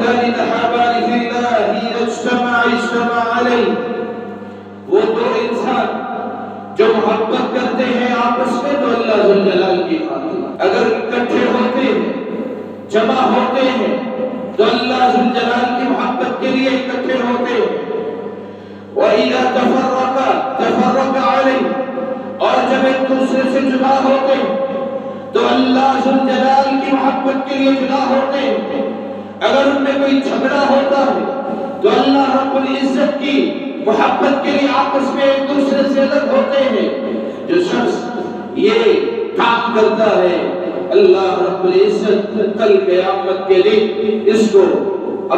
رجلان تحابان فی اللہ اجتمع علیہ، وہ دو انسان جو محبت کرتے ہیں آپس میں تو اللہ ذوالجلال کی خاطر اگر اکٹھے ہوتے ہیں، جمع ہوتے ہیں تو اللہ ذوالجلال کی محبت کے لیے اکٹھے ہوتے ہیں۔ وَإِذَا تَفَرَّقَ عَلَيْهِ، اور جب ایک دوسرے سے جدا ہوتے ہیں تو اللہ ذوالجلال کی محبت کے لیے جدا ہوتے ہیں۔ اگر ان میں کوئی جھگڑا ہوتا ہے تو اللہ رب العزت کی محبت کے لیے آپس میں ایک دوسرے سے الگ ہوتے ہیں۔ جو شخص یہ کام کرتا ہے اللہ رب العزت کل قیامت کے دن اس کو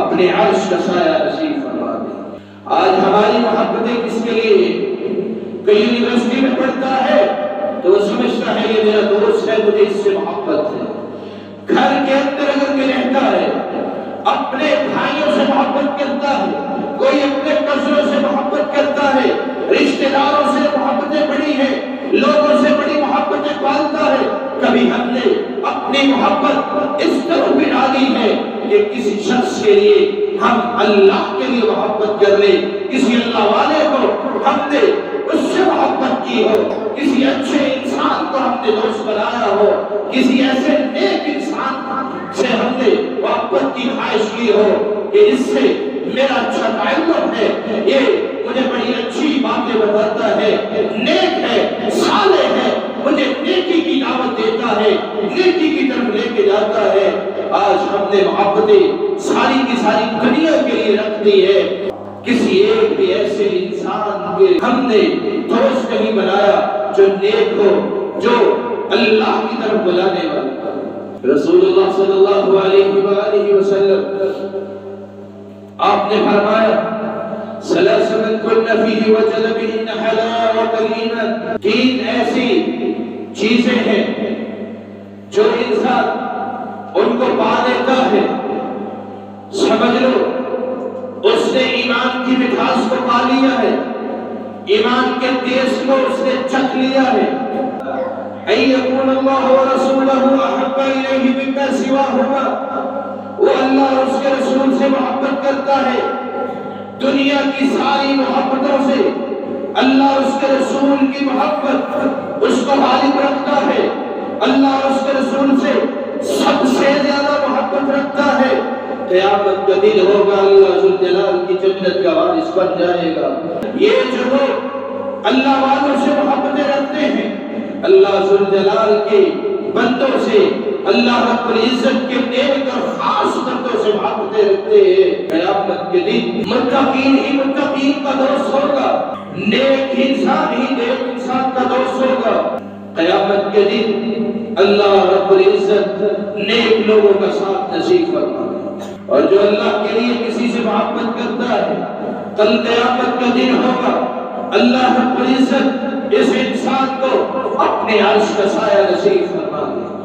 اپنے عرش کا سایہ نصیب فرما دے۔ آج ہماری محبتیں کس کے لیے ہیں؟ کوئی یونیورسٹی میں پڑھتا ہے تو وہ سمجھتا ہے یہ میرا دوست ہے، مجھے اس سے محبت ہے۔ گھر کے اندر اگر کوئی رہتا ہے اپنے بھائیوں سے محبت کرتا ہے، کوئی اپنے کزنوں سے محبت کرتا ہے، رشتہ داروں سے محبتیں بڑی ہیں، لوگوں سے بڑی محبتیں پالتا ہے۔ کبھی ہم نے اپنی محبت اس طرح بھی ڈالی ہے کہ کسی شخص کے لیے ہم اللہ کے لیے محبت کر لیں، کسی اللہ والے کو ہم نے اس سے محبت کی ہو، کسی اچھے انسان کو ہم نے دوست بنایا ہو، کسی ایسے نیک انسان سے ہم نے محبت کی خواہش کی ہو کہ اس سے میرا اچھا تعلق ہے، یہ مجھے بڑی اچھی باتیں بتاتا ہے، نیک ہے، صالح ہے، مجھے نیکی کی دعوت دیتا ہے، نیکی کی طرف لے کے جاتا ہے۔ آج ہم نے محبتیں ساری کی ساری دنیا کے لیے رکھ دی ہے، کسی ایک بھی ایسے انسان کے ہم نے دوست نہیں بنایا جو نیک ہو، جو اللہ کی طرف بلانے والا۔ رسول اللہ صلی اللہ علیہ وآلہ وسلم آپ نے فرمایا ثلاث من كن فيه وجد بهن حلاوة الإيمان، تین ایسی چیزیں ہیں جو انسان ان کو پا لیتا ہے سمجھ لو اس نے ایمان کی مٹھاس کو پا لیا ہے، ایمان کے ٹیسٹ کو اس نے چکھ لیا ہے۔ أن يكون الله ورسوله أحب إليه مما سواهما، وہ اللہ اور اس کے رسول سے محبت کرتا ہے دنیا کی ساری محبتوں سے۔ اللہ اور اس کے رسول کی محبت اس کو غالب رکھتا ہے، اللہ اور اس کے رسول سے سب سے زیادہ محبت رکھتا ہے۔ قیامت کا دن ہوگا، اللہ ذوالجلال کی جنت کا وارث بن جائے گا۔ یہ جو لوگ اللہ والوں سے محبتیں رکھتے ہیں، اللہ ذوالجلال کے بندوں سے، اللہ رب العزت کے نیک اور خاص بندوں سے محبتیں رکھتے ہیں، قیامت کے دن متقین ہی متقین کا دوست ہوگا، نیک انسان ہی نیک انسان کا دوست ہوگا۔ قیامت کے دن اللہ رب العزت نیک لوگوں کا ساتھ نصیب فرمائے، اور جو اللہ کے لیے کسی سے محبت کرتا ہے کل قیامت کا دن ہوگا، اللہ رب العزت اس انسان کو اپنے عرش کا سایہ نصیب فرما دے۔